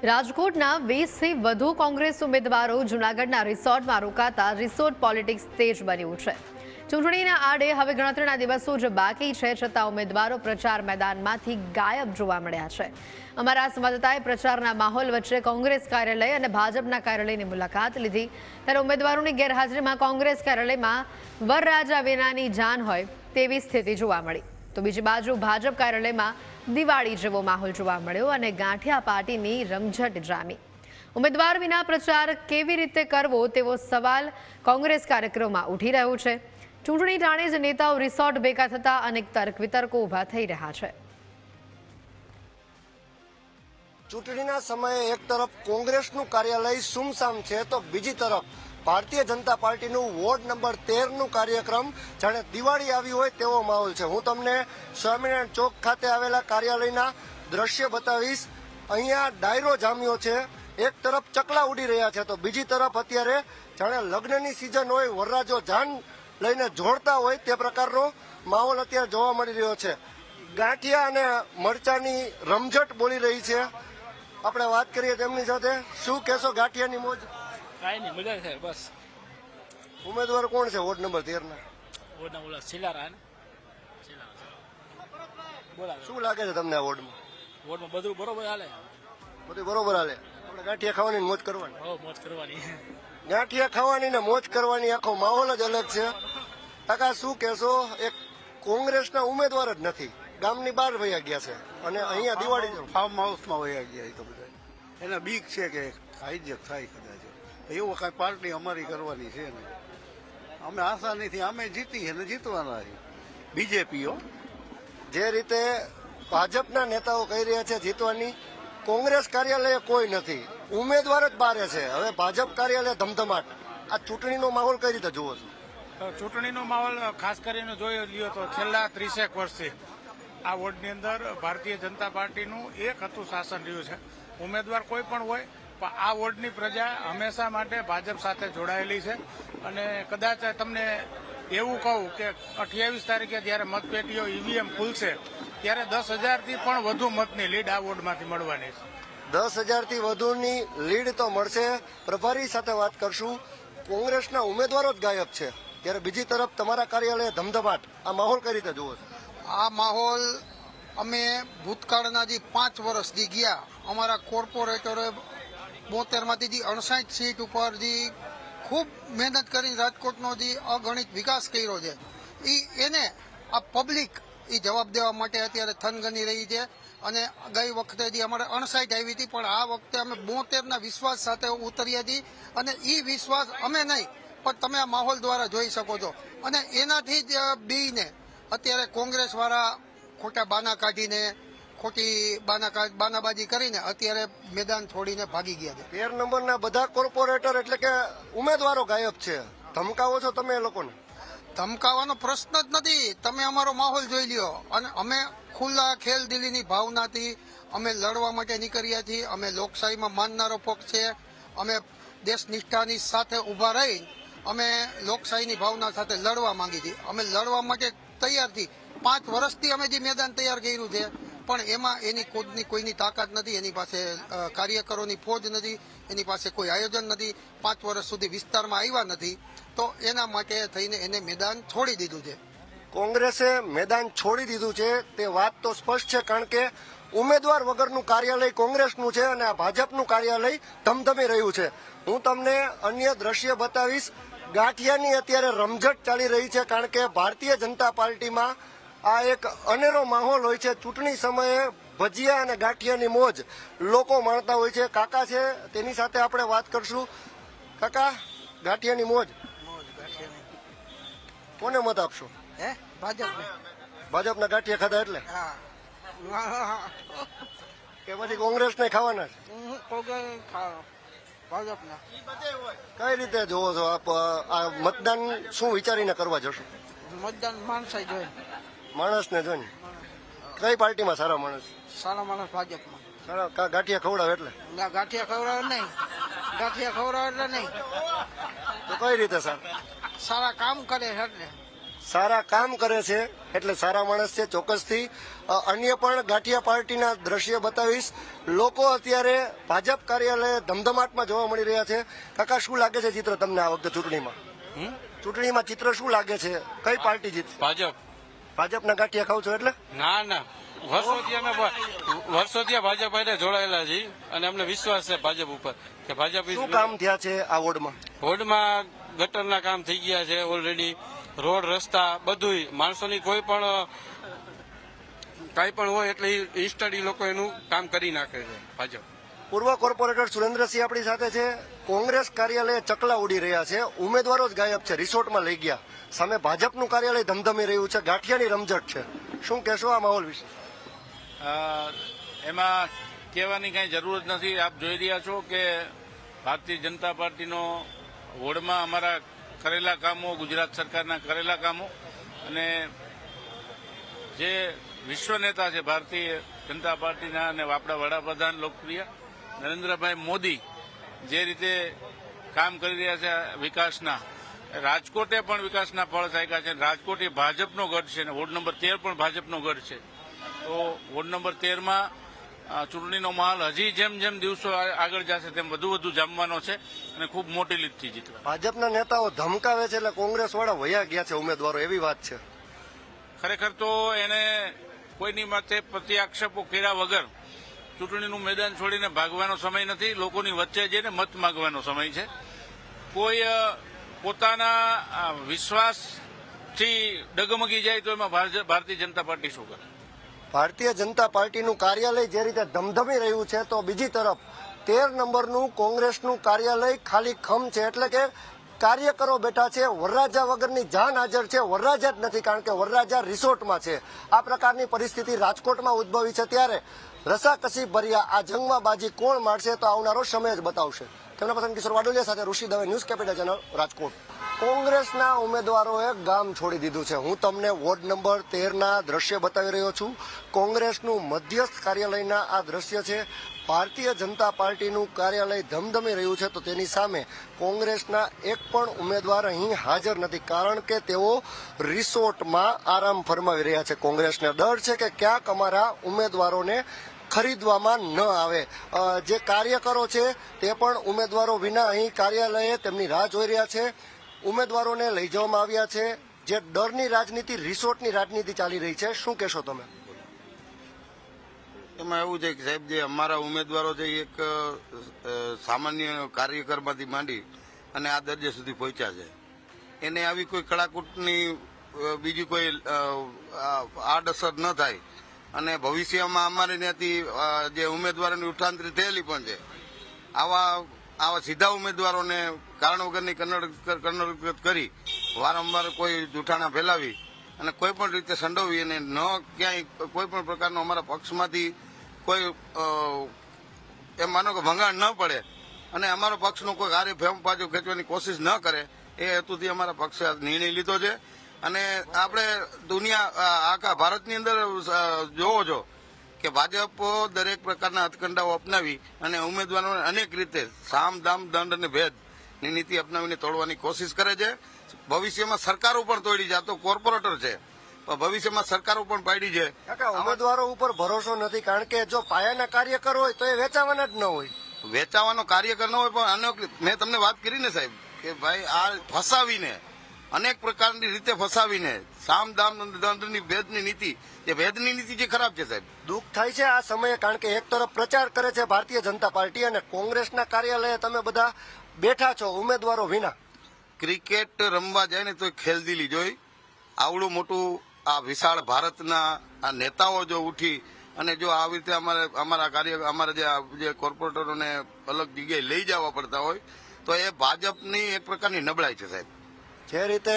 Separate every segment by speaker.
Speaker 1: રાજકોટના 20થી વધુ કોંગ્રેસ ઉમેદવારો જૂનાગઢના રિસોર્ટમાં રોકાતા રિસોર્ટ પોલિટિક્સ તેજ બન્યું છે। ચૂંટણીના આડે હવે ગણતરીના દિવસો જ બાકી છે, છતાં ઉમેદવારો પ્રચાર મેદાનમાંથી ગાયબ જોવા મળ્યા છે। અમારા સંવાદદાતાએ પ્રચારના માહોલ વચ્ચે કોંગ્રેસ કાર્યાલય અને ભાજપના કાર્યાલયની મુલાકાત લીધી, ત્યારે ઉમેદવારોની ગેરહાજરીમાં કોંગ્રેસ કાર્યાલયમાં વરરાજા વિનાની જાન હોય તેવી સ્થિતિ જોવા મળી, તો બીજી બાજુ ભાજપ કાર્યાલયમાં દિવાળી જેવો માહોલ જોવા મળ્યો અને ગાંઠિયા પાર્ટીની રમઝટ જામી। ઉમેદવાર વિના પ્રચાર કેવી રીતે કરવો તેવો સવાલ કોંગ્રેસ કાર્યક્રમમાં ઉઠી રહ્યો છે। ચૂંટણી ટાણે જ નેતાઓ રિસોર્ટ ભેગા થતા અનેક તર્ક વિતર્કો ઊભા થઈ રહ્યા છે।
Speaker 2: ચૂંટણીના સમયે એક તરફ કોંગ્રેસનું કાર્યાલય સુમસામ છે, તો બીજી તરફ ભારતીય જનતા પાર્ટીનું વોર્ડ નંબર 13નું કાર્યક્રમ જાણે દિવાળી આવી હોય તેવો માહોલ છે। હું તમને સ્વામિનારાયણ ચોક ખાતે આવેલા કાર્યાલયના દ્રશ્ય બતાવીશ। અહીંયા ડાયરો જામ્યો છે, એક તરફ ચકલા ઉડી રહ્યા છે, તો બીજી તરફ અત્યારે જાણે લગ્નની સિઝન હોય, વરરાજો જાન લઈને જોડતા હોય તે પ્રકારનો માહોલ અત્યારે જોવા મળી રહ્યો છે। ગાંઠિયા અને મરચાની રમઝટ બોલી રહી છે। આપણે વાત કરીએ તેમની સાથે। શું કહેશો ગાંઠિયાની મોજ?
Speaker 3: કાંઈ નહીં, મજા છે બસ।
Speaker 2: ઉમેદવાર કોણ છે વોર્ડ નંબર 13ના?
Speaker 3: વોર્ડ નંબર સિલારા ને બોલા।
Speaker 2: શું લાગે છે તમને આ વોર્ડમાં?
Speaker 3: વોર્ડમાં બધું બરોબર હાલે,
Speaker 2: બધું બરોબર હાલે? આપણે ગાંઠિયા ખાવાની મોજ કરવાની?
Speaker 3: બહુ મોજ કરવાની।
Speaker 2: ગાંઠિયા ખાવાની ને મોજ કરવાની આખો માહોલ જ અલગ છે। કાકા શું કહેશો? એક કોંગ્રેસના ઉમેદવાર જ નથી, ગામની બહાર વયા ગયા છે અને અહીંયા દિવાળી
Speaker 4: ફાર્મ હાઉસમાં વયા ગયા તો બધા એને બીક છે કે હાઈજેક થાય કદાચ, એવું કઈ પાર્ટી અમારી કરવાની છે ને અમે આશા નથી, અમે જીતી અને જીતવાના છે બીજેપીઓ।
Speaker 2: જે રીતે ભાજપના નેતાઓ કહી રહ્યા છે જીતવાની, કોંગ્રેસ કાર્યાલય કોઈ નથી, ઉમેદવાર જ બારે છે। હવે ભાજપ કાર્યાલય ધમધમાટ, આ ચૂંટણીનો માહોલ કઈ રીતે જુઓ છો?
Speaker 5: ચૂંટણીનો માહોલ ખાસ કરીને જોઈ લ્યો તો છેલ્લા 30 વર્ષથી આ વોર્ડની અંદર ભારતીય જનતા પાર્ટીનું એક હતું શાસન રહ્યું છે। ઉમેદવાર કોઈ પણ હોય, પણ આ વોર્ડની પ્રજા હંમેશા માટે ભાજપ સાથે જોડાયેલી છે। અને કદાચ તમને એવું કહું કે 28 તારીખે જ્યારે મતપેટીઓ ઈવીએમ ખુલશે ત્યારે 10,000થી પણ વધુ મતની લીડ આ વોર્ડમાંથી મળવાની છે।
Speaker 2: 10,000થી વધુની લીડ તો મળશે। પ્રભારી સાથે વાત કરશું। કોંગ્રેસના ઉમેદવારો જ ગાયબ છે, ત્યારે બીજી તરફ તમારા કાર્યાલય ધમધમાટ, આ માહોલ કઈ રીતે જુઓ છો?
Speaker 6: આ માહોલ અમે ભૂતકાળના જે 5 વર્ષ જે ગયા, અમારા કોર્પોરેટરોએ 72માંથી જે 59 સીટ ઉપર જે ખૂબ મહેનત કરી રાજકોટનો જે અગણિત વિકાસ કર્યો છે, એને આ પબ્લિક એ જવાબ દેવા માટે અત્યારે થનગની રહી છે। અને ગઈ વખતે જે અમારે 59 આવી હતી, પણ આ વખતે અમે 72ના વિશ્વાસ સાથે ઉતર્યા છીએ અને એ વિશ્વાસ અમે નહીં પણ તમે આ માહોલ દ્વારા જોઈ શકો છો। અને એનાથી જ બીને અત્યારે કોંગ્રેસ વાળા ખોટા બાના કાઢીને ખોટી બાનાબાજી કરીને અત્યારે મેદાન છોડીને ભાગી ગયા છે।
Speaker 2: 13 નંબરના બધા કોર્પોરેટર એટલે કે ઉમેદવારો ગાયબ છે, ધમકાવો છો તમે એ લોકોને?
Speaker 6: ધમકાવાનો પ્રશ્ન જ નથી, તમે અમારો માહોલ જોઈ લ્યો। અને અમે ખુલ્લા ખેલદિલીની ભાવનાથી અમે લડવા માટે નીકળ્યા છીએ। અમે લોકશાહીમાં માનનારો પક્ષ છે, અમે દેશનિષ્ઠાની સાથે ઊભા રહી અમે લોકશાહીની ભાવના સાથે લડવા માંગી છીએ। અમે લડવા માટે તૈયાર છીએ। 5 વર્ષથી અમે જે મેદાન તૈયાર કર્યું છે, પણ એમાં એની ખુદની કોઈની તાકાત નથી, એની પાસે કાર્યકરોની ફોજ નથી, એની પાસે કોઈ આયોજન નથી, 5 વર્ષ સુધી વિસ્તારમાં આવ્યા નથી, તો એના માટે થઈને એને મેદાન છોડી દીધું છે।
Speaker 2: કોંગ્રેસે મેદાન છોડી દીધું છે તે વાત તો સ્પષ્ટ છે, કારણ કે ઉમેદવાર વગરનું કાર્યાલય કોંગ્રેસનું છે અને આ ભાજપનું કાર્યાલય ધમધમી રહ્યું છે। હું તમને અન્ય દ્રશ્ય બતાવીશ। ગાંઠિયાની અત્યારે રમઝટ ચાલી રહી છે, કારણ કે ભારતીય જનતા પાર્ટીમાં આ એક અનેરો માહોલ હોય છે। ચૂંટણી સમયે ભજીયા અને ગાંઠિયાની મોજ લોકો માણતા હોય છે। કાકા છે, તેની સાથે આપણે વાત કરશું। કાકા, ગાંઠિયાની મોજ કોને મત આપશો? ભાજપના ગાંઠિયા ખાધા એટલે કે પછી કોંગ્રેસને ખાવાના છે? કઈ રીતે જોવો છો આપ આ મતદાન? શું વિચારીને કરવા જશો
Speaker 6: મતદાન?
Speaker 2: માણસને જોઈને? કઈ પાર્ટીમાં સારા માણસ?
Speaker 6: સારા માણસ ભાજપમાં।
Speaker 2: સારા ગાંઠિયા ખવડાવે એટલે?
Speaker 6: ગાંઠિયા ખવડાવે નહીં, ગાંઠિયા ખવડાવે એટલે નહીં,
Speaker 2: તો કઈ રીતે સારા?
Speaker 6: સારા કામ કરે છે એટલે
Speaker 2: સારા કામ કરે છે એટલે સારા માણસ છે ચોક્કસથી. અન્ય પણ ગાંઠિયા પાર્ટીના દ્રશ્ય બતાવીશ. લોકો અત્યારે ભાજપ કાર્યાલય ધમધમાટમાં જોવા મળી રહ્યા છે. કાકા, શું લાગે છે ચિત્ર તમને આ વખતે ચૂંટણીમાં ચિત્ર શું લાગે છે? કઈ પાર્ટી જીતશે?
Speaker 7: ભાજપ.
Speaker 2: ભાજપના ગાંઠિયા ખાવ છો એટલે?
Speaker 7: ના ના, વર્ષોથી ભાજપ સાથે જોડાયેલા છીએ અને અમને વિશ્વાસ છે ભાજપ ઉપર કે ભાજપ
Speaker 2: શું કામ થયા છે આ વોર્ડમાં?
Speaker 7: રોડમાં ગટરના કામ થઈ ગયા છે ઓલરેડી. રોડ રસ્તા બધું માણસોની કોઈ પણ કાંઈ પણ હોય એટલે ઇન્સ્ટન્ટ લોકો એનું કામ કરી નાખે છે ભાજપ.
Speaker 2: પૂર્વ કોર્પોરેટર સુરેન્દ્રસિંહ આપણી સાથે છે. કોંગ્રેસ કાર્યાલય ચકલા ઉડી રહ્યા છે, ઉમેદવારો જ ગાયબ છે, રિસોર્ટમાં લઈ ગયા. સામે ભાજપનું કાર્યાલય ધમધમી રહ્યું છે, ગાંઠિયાની રમઝટ છે. શું કહેશો આ માહોલ વિશે?
Speaker 8: એમાં કહેવાની કાંઈ જરૂર જ નથી. આપ જોઈ રહ્યા છો કે ભારતીય જનતા પાર્ટીનો વોર્ડમાં અમારા કરેલા કામો, ગુજરાત સરકારના કરેલા કામો અને જે વિશ્વ નેતા છે ભારતીય જનતા પાર્ટીના અને આપણા વડાપ્રધાન લોકપ્રિય નરેન્દ્રભાઈ મોદી જે રીતે કામ કરી રહ્યા છે વિકાસના, રાજકોટે પણ વિકાસના ફળ થાક્યા છે. રાજકોટ એ ભાજપનો ગઢ છે અને વોર્ડ નંબર 13 પણ ભાજપનો ગઢ છે. તો વોર્ડ નંબર 13માં ચૂંટણીનો માહોલ હજી જેમ જેમ દિવસો આગળ જશે તેમ વધુ જામવાનો છે અને ખૂબ મોટી લીડથી જીતવા.
Speaker 2: ભાજપના નેતાઓ ધમકાવે છે એટલે કોંગ્રેસ વાળા વયા ગયા છે ઉમેદવારો, એવી વાત છે.
Speaker 8: ખરેખર તો એને કોઈની માથે પ્રત્યાક્ષેપો કર્યા વગર ચૂંટણીનું મેદાન છોડીને ભાગવાનો સમય નથી. લોકોની વચ્ચે જઈને મત માંગવાનો સમય છે. કોઈ પોતાના વિશ્વાસથી ડગમગી જાય તો એમાં ભારતીય જનતા પાર્ટી શું કરે?
Speaker 2: ભારતીય જનતા પાર્ટીનું કાર્યાલય જે રીતે ધમધમી રહ્યું છે, તો બીજી તરફ 13 નંબરનું કોંગ્રેસનું કાર્યાલય ખાલી ખમ છે. એટલે કે કાર્યકરો બેઠા છે, વરરાજા વગરની જાન હાજર છે. વરરાજા જ નથી, કારણ કે વરરાજા રિસોર્ટમાં છે. આ પ્રકારની પરિસ્થિતિ રાજકોટમાં ઉદ્ભવી છે. ત્યારે રસાકસી ભર્યા આ જંગમાં બાજી કોણ મારશે તો આવનારો સમય જ બતાવશે. તેમના પસંદ કિશોર વાડોલિયા સાથે Rushi Dave, news capital channel, Rajkot. કોંગ્રેસના ઉમેદવારોએ ગામ છોડી દીધું છે. હું તમને વોર્ડ નંબર 13ના દ્રશ્ય બતાવી રહ્યો છું. કોંગ્રેસનું મધ્યસ્થ કાર્યાલયના આ દ્રશ્ય છે. ભારતીય જનતા પાર્ટીનું કાર્યાલય ધમધમી રહ્યું છે, તો તેની સામે કોંગ્રેસના એક પણ ઉમેદવાર અહીં હાજર નથી, કારણ કે તેઓ રિસોર્ટમાં આરામ ફરમાવી રહ્યા છે. કોંગ્રેસને ડર છે કે ક્યાંક અમારા ઉમેદવારોને ખરીદવામાં ન આવે. જે કાર્યકરો છે તે પણ ઉમેદવારો વિના અહીં કાર્યાલયે તેમની રાહ જોઈ રહ્યા છે. ઉમેદવારોને લઈ જવામાં આવ્યા છે. જે ડરની રાજનીતિ, રિસોર્ટની રાજનીતિ ચાલી રહી છે. શું કહેશો તમે?
Speaker 4: એમાં એવું છે કે સાહેબ, જે અમારા ઉમેદવારો છે એક સામાન્ય કાર્યકરમાંથી માંડી અને આ દરજ્જા સુધી પહોંચ્યા છે. એને આવી કોઈ કડાકૂટની બીજી કોઈ આડઅસર ન થાય અને ભવિષ્યમાં અમારી ત્યાંથી જે ઉમેદવારોની ઉઠાંતરી થયેલી પણ છે, આવા સીધા ઉમેદવારોને કારણ વગરની કન્નડ કરી વારંવાર કોઈ જૂઠાણા ફેલાવી અને કોઈ પણ રીતે સંડોવી અને ન ક્યાંય કોઈ પણ પ્રકારનો અમારા પક્ષમાંથી કોઈ એમ માનો કે ભંગાણ ન પડે અને અમારો પક્ષનો કોઈ કાર્ય ફેમ પાછો ખેંચવાની કોશિશ ન કરે, એ હેતુથી અમારા પક્ષે નિર્ણય લીધો છે. અને આપણે દુનિયા આખા ભારતની અંદર જોવો છો કે ભાજપ દરેક પ્રકારના હથકંડાઓ અપનાવી અને ઉમેદવારોને અનેક રીતે સામ દામ દંડ અને ભેદની નીતિ અપનાવીને તોડવાની કોશિશ કરે છે. ભવિષ્યમાં સરકારો પણ તોડી જાય તો કોર્પોરેટર છે, પણ ભવિષ્યમાં સરકારો પણ પાડી છે.
Speaker 2: ઉમેદવારો ઉપર ભરોસો નથી, કારણ કે જો પાયાના કાર્યકર હોય તો એ વેચાવાના જ ન હોય.
Speaker 4: વેચાવાનો કાર્યકર ન હોય, પણ અનેક મેં તમને વાત કરી ને સાહેબ કે ભાઈ આ ફસાવીને અનેક પ્રકારની રીતે ફસાવીને સામ દામ દંડની ભેદની નીતિ, એ ભેદની નીતિ જે ખરાબ છે સાહેબ.
Speaker 2: દુઃખ થાય છે આ સમયે, કારણ કે એક તરફ પ્રચાર કરે છે ભારતીય જનતા પાર્ટી અને કોંગ્રેસના કાર્યાલયે તમે બધા બેઠા છો ઉમેદવારો વિના.
Speaker 4: ક્રિકેટ રમવા જાય ને તો ખેલદિલી જોઈ. આવડું મોટું આ વિશાળ ભારતના આ નેતાઓ જો ઉઠી અને જો આવી રીતે અમારા જે કોર્પોરેટરોને અલગ જગ્યાએ લઈ જવા પડતા હોય તો એ ભાજપની એક પ્રકારની નબળાઈ છે સાહેબ.
Speaker 2: જે રીતે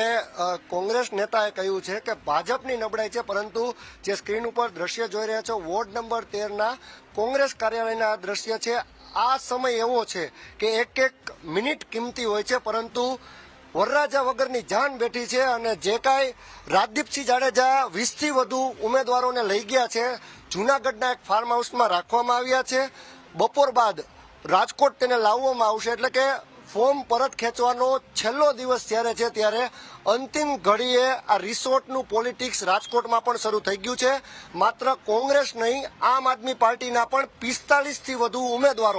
Speaker 2: કોંગ્રેસ નેતાએ કહ્યું છે કે ભાજપની નબળાઈ છે, પરંતુ જે સ્ક્રીન ઉપર દ્રશ્ય જોઈ રહ્યા છો વોર્ડ નંબર 13ના કોંગ્રેસ કાર્યાલયના આ દ્રશ્ય છે. આ સમય એવો છે કે એક એક મિનિટ કિંમતી હોય છે, પરંતુ વરરાજા વગરની જાન બેઠી છે. અને જે કાંઈ રાજદીપસિંહ જાડેજા 20થી વધુ ઉમેદવારોને લઈ ગયા છે, જૂનાગઢના એક ફાર્મ હાઉસમાં રાખવામાં આવ્યા છે. બપોર બાદ રાજકોટ તેને લાવવામાં આવશે. એટલે કે ફોર્મ પરત ખેંચવાનો છેલ્લો દિવસ જ્યારે છે ત્યારે અંતિમ ઘડીએ આ રિસોર્ટનું પોલિટિક્સ રાજકોટમાં પણ શરૂ થઈ ગયું છે. માત્ર કોંગ્રેસ નહીં, આમ આદમી પાર્ટીના પણ 45થી વધુ ઉમેદવારો